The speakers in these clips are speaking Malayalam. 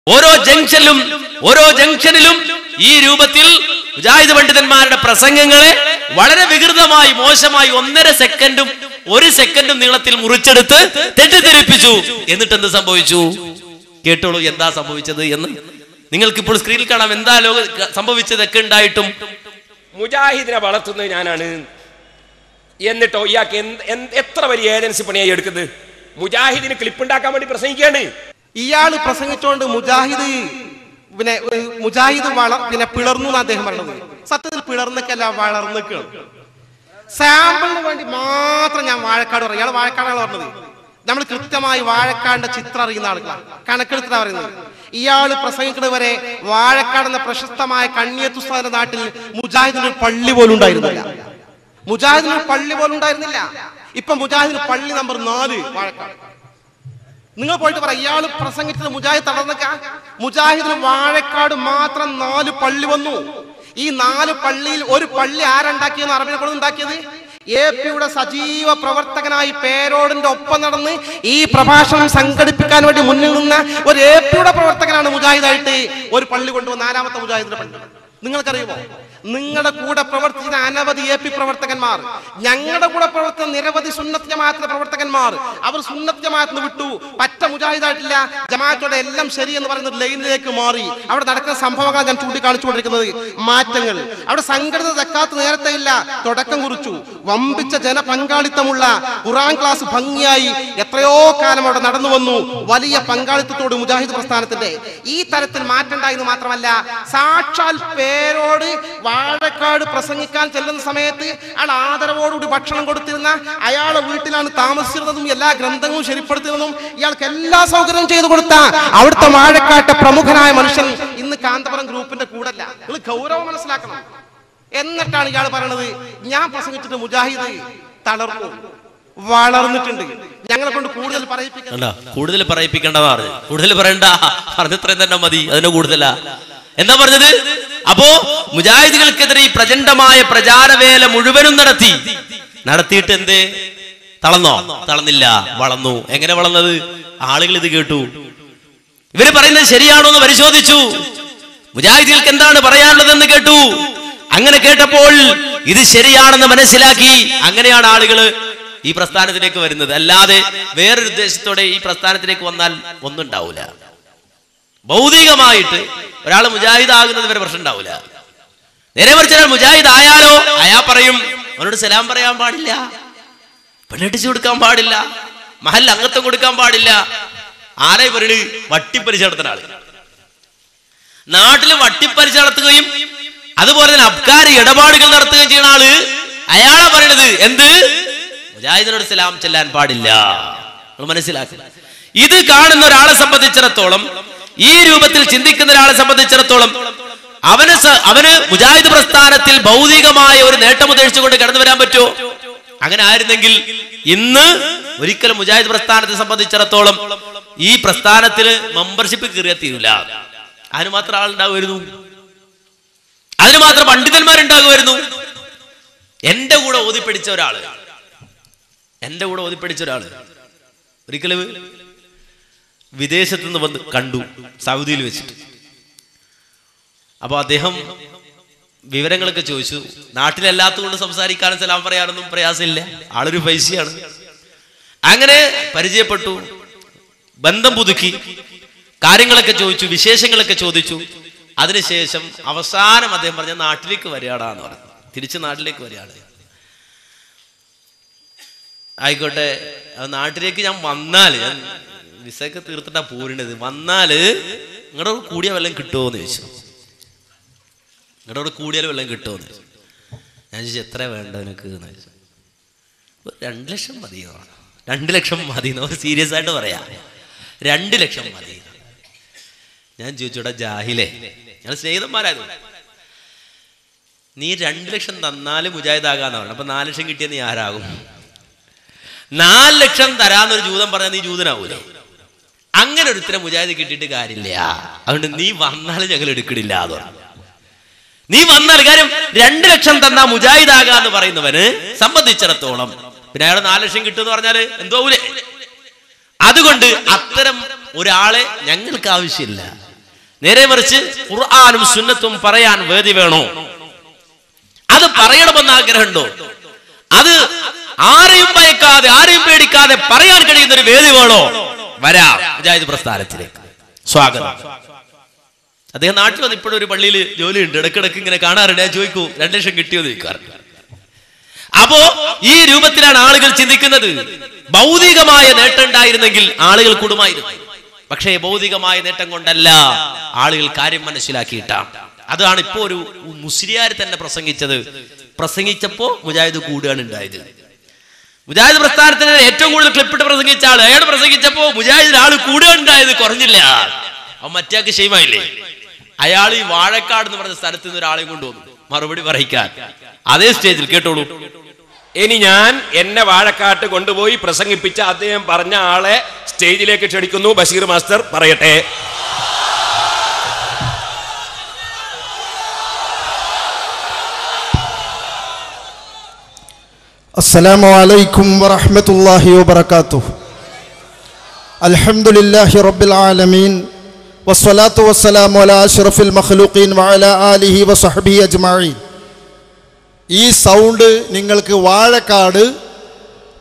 ഓരോ ജംഗ്ഷനിലും ഈ രൂപത്തിൽ മുജാഹിദ് പണ്ഡിതന്മാരുടെ പ്രസംഗങ്ങളെ വളരെ വികൃതമായി മോശമായി 1 സെക്കൻഡും നീളത്തിൽ മുറിച്ചെടുത്ത് തെറ്റിദ്ധരിപ്പിച്ചു. എന്നിട്ട് എന്ത് സംഭവിച്ചു? കേട്ടോളൂ എന്താ സംഭവിച്ചത് എന്ന്. നിങ്ങൾക്കിപ്പോൾ സ്ക്രീനിൽ കാണാം എന്താ സംഭവിച്ചതൊക്കെ ഉണ്ടായിട്ടും. മുജാഹിദിനെ വളർത്തുന്നത് ഞാനാണ് എന്നിട്ടോ ഇയാൾക്ക് എത്ര വലിയ ഏജൻസി പണിയായി എടുക്കുന്നത്? മുജാഹിദിന് ക്ലിപ്പ് ഉണ്ടാക്കാൻ വേണ്ടി പ്രസംഗിക്കുകയാണ്. ഇയാൾ പ്രസംഗിച്ചോണ്ട് മുജാഹിദ് പിളർന്നു എന്ന് അദ്ദേഹം പറഞ്ഞത്. സത്യത്തിൽ പിളർന്നൊക്കെയല്ല, വളർന്നിക്കാണ്. സാമ്പിളിന് വേണ്ടി മാത്രം ഞാൻ വാഴക്കാട് പറയും. ഇയാൾ വാഴക്കാടാണ് പറഞ്ഞത്. നമ്മൾ കൃത്യമായി വാഴക്കാടിന്റെ ചിത്രം അറിയുന്ന ആളുകളാണ്, കണക്കെടുത്തിട്ടാ പറയുന്നത്. ഇയാൾ പ്രസംഗിക്കുന്നത് വരെ വാഴക്കാട് എന്ന പ്രശസ്തമായ കണ്ണിയത്തുസ്താദിന്റെ നാട്ടിൽ മുജാഹിദിന് പള്ളി പോലും ഉണ്ടായിരുന്നില്ല. ഇപ്പൊ മുജാഹിദിന് പള്ളി നമ്പർ 4 വാഴക്കാട്. നിങ്ങൾ പോയിട്ട് പറ, ഇയാൾ പ്രസംഗിച്ചത് മുജാഹിദ് തളർന്നക്ക. മുജാഹിദിന് വാഴക്കാട് മാത്രം 4 പള്ളി വന്നു. ഈ 4 പള്ളിയിൽ ഒരു പള്ളി ആരുണ്ടാക്കിയെന്ന് അറബിനെ കൊണ്ട് ഉണ്ടാക്കിയത്? APയുടെ സജീവ പ്രവർത്തകനായി പേരോടിന്റെ ഒപ്പം നടന്ന് ഈ പ്രഭാഷണം സംഘടിപ്പിക്കാൻ വേണ്ടി മുന്നിൽ നിന്ന ഒരു APയുടെ പ്രവർത്തകനാണ് മുജാഹിദായിട്ട് ഒരു പള്ളി കൊണ്ടുവന്ന 4ാമത്തെ മുജാഹിദിന്റെ പള്ളി. നിങ്ങൾക്കറിയുമോ? നിങ്ങളുടെ കൂടെ പ്രവർത്തിച്ച അനവധി AP പ്രവർത്തകന്മാർ, ഞങ്ങളുടെ കൂടെ പ്രവർത്തിച്ച നിരവധി സുന്നത്ത് ജമാഅത്തിന്റെ പ്രവർത്തകന്മാർ, അവർ സുന്നത്ത് ജമാഅത്തിന് വിട്ടു, പറ്റ മുജാഹിദായിട്ടില്ല, ജമാഅത്തോടെ എല്ലാം ശരി എന്ന് പറയുന്ന ലൈനിലേക്ക് മാറി. അവിടെ നടക്കുന്ന സംഭവങ്ങൾ ഞാൻ ചൂണ്ടിക്കാണിച്ചുകൊണ്ടിരിക്കുന്നത് മാറ്റങ്ങൾ. അവിടെ സംഘടിത സക്കാത്ത് നേരത്തെ ഇല്ല, തുടക്കം കുറിച്ചു. വമ്പിച്ച ജനപങ്കാളിത്തമുള്ള ഖുർആൻ ക്ലാസ് ഭംഗിയായി എത്രയോ കാലം അവിടെ നടന്നു വന്നു. വലിയ പങ്കാളിത്തത്തോട് മുജാഹിദ് പ്രസ്ഥാനത്തിന്റെ ഈ തരത്തിൽ മാറ്റമുണ്ടായെന്ന് മാത്രമല്ല, സാക്ഷാൽ പേരോട് വാഴക്കാട് പ്രസംഗിക്കാൻ ചെല്ലുന്ന സമയത്ത് അയാൾ ആദരവോടുകൂടി ഭക്ഷണം കൊടുത്തിരുന്ന, അയാളുടെ വീട്ടിലാണ് താമസിച്ചിരുന്നതും എല്ലാ ഗ്രന്ഥങ്ങളും ശരിപ്പെടുത്തിയിരുന്നതും ഇയാൾക്ക് എല്ലാ സൗകര്യവും ചെയ്തു കൊടുത്ത അവിടുത്തെ വാഴക്കാട്ടെ പ്രമുഖനായ മനുഷ്യൻ ഇന്ന് കാന്തപുരം ഗ്രൂപ്പിന്റെ കൂടല്ല. നിങ്ങൾ ഗൗരവം മനസ്സിലാക്കണം. എന്നിട്ടാണ് ഇയാൾ പറയണത് ഞാൻ പ്രസംഗിച്ചിട്ട് മുജാഹിദ് തളർന്നു, വളർന്നിട്ടുണ്ട്, ഞങ്ങളെ കൊണ്ട് കൂടുതൽ പറയിപ്പിക്കേണ്ടതാണ്. കൂടുതൽ പറയണ്ട, പറഞ്ഞത്രയും തന്നെ മതി, അതിന് കൂടുതലാ. എന്താ പറഞ്ഞത്? അപ്പോ മുജാഹിദുകൾക്കെതിരെ ഈ പ്രചണ്ഡമായ പ്രചാരവേല മുഴുവനും നടത്തിയിട്ട് എന്തേ? തളർന്നോ? തളർന്നില്ല, വളർന്നു. എങ്ങനെ വളർന്നത്? ആളുകൾ ഇത് കേട്ടു, ഇവര് പറയുന്നത് ശരിയാണോ എന്ന് പരിശോധിച്ചു, മുജാഹിദുകൾക്ക് എന്താണ് പറയാനുള്ളതെന്ന് കേട്ടു. അങ്ങനെ കേട്ടപ്പോൾ ഇത് ശരിയാണെന്ന് മനസ്സിലാക്കി. അങ്ങനെയാണ് ആളുകൾ ഈ പ്രസ്ഥാനത്തിലേക്ക് വരുന്നത്. അല്ലാതെ വേറൊരു ഉദ്ദേശത്തോടെ ഈ പ്രസ്ഥാനത്തിലേക്ക് വന്നാൽ ഒന്നും ഉണ്ടാവില്ല. ഭൗതികമായിട്ട് ഒരാൾ മുജാഹിദ് ആകുന്നത് വരെ പ്രശ്നം ഉണ്ടാവില്ല. നേരെ മറിച്ച് ഒരാൾ മുജാഹിദ് ആയാലോ അയാൾ പറയും അവനോട് സലാം പറയാൻ പാടില്ല, പെണ്ണിട്ടിച്ചു കൊടുക്കാൻ പാടില്ല, മഹൽ അംഗത്വം കൊടുക്കാൻ പാടില്ല. ആരെ പറയണ്? വട്ടിപ്പലിശ നടത്തുന്ന ആള്. നാട്ടിൽ വട്ടിപ്പലിശ നടത്തുകയും അതുപോലെ തന്നെ അബ്കാരി ഇടപാടുകൾ നടത്തുകയും ചെയ്യുന്ന ആള് അയാളെ പറയണത് എന്ത്? മുജാഹിദിനോട് സലാം ചെല്ലാൻ പാടില്ല. മനസ്സിലാക്കുക. ഇത് കാണുന്ന ഒരാളെ സംബന്ധിച്ചിടത്തോളം, ഈ രൂപത്തിൽ ചിന്തിക്കുന്ന ഒരാളെ സംബന്ധിച്ചിടത്തോളം അവന് മുജാഹിദ് പ്രസ്ഥാനത്തിൽ ഭൗതികമായ ഒരു നേട്ടം ഉദ്ദേശിച്ചുകൊണ്ട് കടന്നു വരാൻ പറ്റുമോ? അങ്ങനെ ആയിരുന്നെങ്കിൽ ഇന്ന് ഒരിക്കലും മുജാഹിദ് പ്രസ്ഥാനത്തെ സംബന്ധിച്ചിടത്തോളം ഈ പ്രസ്ഥാനത്തിന് മെമ്പർഷിപ്പ് കയറിയാൽ തീരില്ല. അതിന് മാത്രം ആളുണ്ടാകുമായിരുന്നു, അതിന് മാത്രം പണ്ഡിതന്മാരുണ്ടാകുമായിരുന്നു. എന്റെ കൂടെ ഓതിപ്പിടിച്ച ഒരാള് ഒരിക്കലും വിദേശത്ത് നിന്ന് വന്ന് കണ്ടു, സൗദിയിൽ വെച്ചിട്ട്. അപ്പൊ അദ്ദേഹം വിവരങ്ങളൊക്കെ ചോദിച്ചു. നാട്ടിലല്ലാത്തതുകൊണ്ട് സംസാരിക്കാനും സലാം പറയാനൊന്നും പ്രയാസമില്ല, ആളൊരു പൈസയാണ്. അങ്ങനെ പരിചയപ്പെട്ടു, ബന്ധം പുതുക്കി, കാര്യങ്ങളൊക്കെ ചോദിച്ചു, വിശേഷങ്ങളൊക്കെ ചോദിച്ചു. അതിനുശേഷം അവസാനം അദ്ദേഹം പറഞ്ഞ നാട്ടിലേക്ക് വരികയാണെന്ന് പറഞ്ഞു. തിരിച്ച് നാട്ടിലേക്ക് വരികയാണ്. ആയിക്കോട്ടെ, നാട്ടിലേക്ക് ഞാൻ വന്നാൽ, ഞാൻ വിസയൊക്കെ തീർത്തിട്ടാ പോരുന്നത്, വന്നാല് നിങ്ങളുടെ കൂടിയ വെള്ളം കിട്ടുമോ എന്ന് ചോദിച്ചു. നിങ്ങളുടെ കൂടിയാൽ വെള്ളം കിട്ടുമോ എന്ന് ചോദിച്ചു. ഞാൻ ചോദിച്ചു എത്ര വേണ്ട നിനക്ക് എന്ന് ചോദിച്ചു. 2 ലക്ഷം മതിയോ? 2 ലക്ഷം മതി. സീരിയസ് ആയിട്ട് പറയാ, 2 ലക്ഷം മതി. ഞാൻ ചോദിച്ചോടാ ജാഹിലേ, ഞങ്ങൾ സ്നേഹിതന്മാരായിരുന്നു, നീ 2 ലക്ഷം തന്നാലും മുജാഹിദാകാന്ന് പറഞ്ഞു. അപ്പൊ 4 ലക്ഷം കിട്ടിയ നീ ആരാകും? 4 ലക്ഷം തരാന്നൊരു ജൂതൻ പറഞ്ഞാൽ നീ ജൂതനാവൂലേ? അങ്ങനെ ഒരുത്തരം മുജാഹിദ് കിട്ടിയിട്ട് കാര്യമില്ല. അതുകൊണ്ട് നീ വന്നാലും ഞങ്ങൾ എടുക്കണില്ല എന്ന് പറഞ്ഞു. നീ വന്നാൽ, കാര്യം 2 ലക്ഷം തന്നാ മുജാഹിദാകാന്ന് പറയുന്നവന് സംബന്ധിച്ചിടത്തോളം പിന്നെ അയാൾ 4 ലക്ഷം കിട്ടുമെന്ന് പറഞ്ഞാല് എന്തോവൂലേ? അതുകൊണ്ട് അത്തരം ഒരാളെ ഞങ്ങൾക്ക് ആവശ്യമില്ല. നേരെ മറിച്ച് ഖുർആനും സുന്നത്തും പറയാൻ വേദി വേണോ? അത് പറയണമെന്ന് ആഗ്രഹമുണ്ടോ? അത് ആരെയും ഭയക്കാതെ ആരെയും പേടിക്കാതെ പറയാൻ കഴിയുന്ന ഒരു വേദി വേണോ? വരാം മുജാഹിദ് പ്രസ്ഥാനത്തിലേക്ക് സ്വാഗതം. അദ്ദേഹം നാട്ടിൽ വന്ന് ഇപ്പോഴും ഒരു പള്ളിയിൽ ജോലിയുണ്ട്, ഇടക്കിടക്ക് ഇങ്ങനെ കാണാറുണ്ട്. ഞാൻ ചോദിക്കൂ 2 ലക്ഷം കിട്ടിയോ എന്ന് ചോദിക്കാറുണ്ട്. അപ്പോ ഈ രൂപത്തിലാണ് ആളുകൾ ചിന്തിക്കുന്നത്. ഭൗതികമായ നേട്ടം ഉണ്ടായിരുന്നെങ്കിൽ ആളുകൾ കൂടുമായിരുന്നു. പക്ഷേ ഭൗതികമായ നേട്ടം കൊണ്ടല്ല, ആളുകൾ കാര്യം മനസ്സിലാക്കിയിട്ടാണ്. അതാണ് ഇപ്പോ ഒരു മുസ്ലിയാർ തന്നെ പ്രസംഗിച്ചപ്പോ മുജാഹിദ് കൂടുകയാണ് ഉണ്ടായത്. മുജാഹിദ് പ്രസ്ഥാനത്തിന് ഏറ്റവും കൂടുതൽ ക്ലിപ്പിട്ട് പ്രസംഗിച്ച ആള് അയാൾ പ്രസംഗിച്ചപ്പോ മുജാഹിദിന് ആള് കൂടുകയാണ് ഉണ്ടായത്, കുറഞ്ഞില്ല. അവൻ മറ്റേക്ക് ഷെയ്മായില്ലേ? അയാൾ ഈ വാഴക്കാട് എന്ന് പറഞ്ഞ സ്ഥലത്ത് നിന്ന് ഒരാളെയും കൊണ്ടുവന്നു മറുപടി പറയിക്കാൻ. അതേ സ്റ്റേജിൽ കേട്ടോളൂ. ഇനി ഞാൻ എന്നെ വാഴക്കാട്ട് കൊണ്ടുപോയി പ്രസംഗിപ്പിച്ച അദ്ദേഹം പറഞ്ഞ ആളെ സ്റ്റേജിലേക്ക് ക്ഷണിക്കുന്നു. ബഷീർ മാസ്റ്റർ പറയട്ടെ. السلام عليكم ورحمة الله وبركاته. الحمد لله رب العالمين والصلاة والسلام على أشرف المخلوقين وعلى آله وصحبه أجمعين. ഈ സൗണ്ട് നിങ്ങൾക്ക് വാഴക്കാട്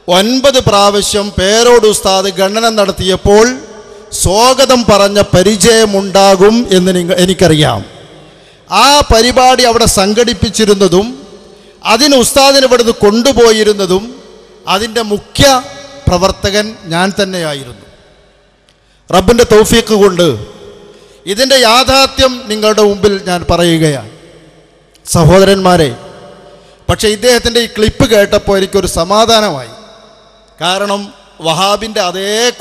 9 പ്രാവശ്യം പേരോട് ഉസ്താദ് ഗണന നടത്തിയപ്പോൾ സ്വാഗതം പറഞ്ഞ പരിചയമുണ്ടാകും എന്ന് എനിക്കറിയാം. ആ പരിപാടി അവിടെ സംഘടിപ്പിച്ചിരുന്നതും അതിന് ഉസ്താദിനെ ഇവിടുന്ന് കൊണ്ടുപോയിരുന്നതും അതിൻ്റെ മുഖ്യ പ്രവർത്തകൻ ഞാൻ തന്നെയായിരുന്നു. റബ്ബിൻ്റെ തൗഫീഖ് കൊണ്ട് ഇതിൻ്റെ യാഥാർത്ഥ്യം നിങ്ങളുടെ മുമ്പിൽ ഞാൻ പറയുകയാണ് സഹോദരന്മാരെ. പക്ഷേ ഇദ്ദേഹത്തിൻ്റെ ഈ ക്ലിപ്പ് കേട്ടപ്പോൾ എനിക്കൊരു സമാധാനമായി. കാരണം വഹാബിൻ്റെ അതേ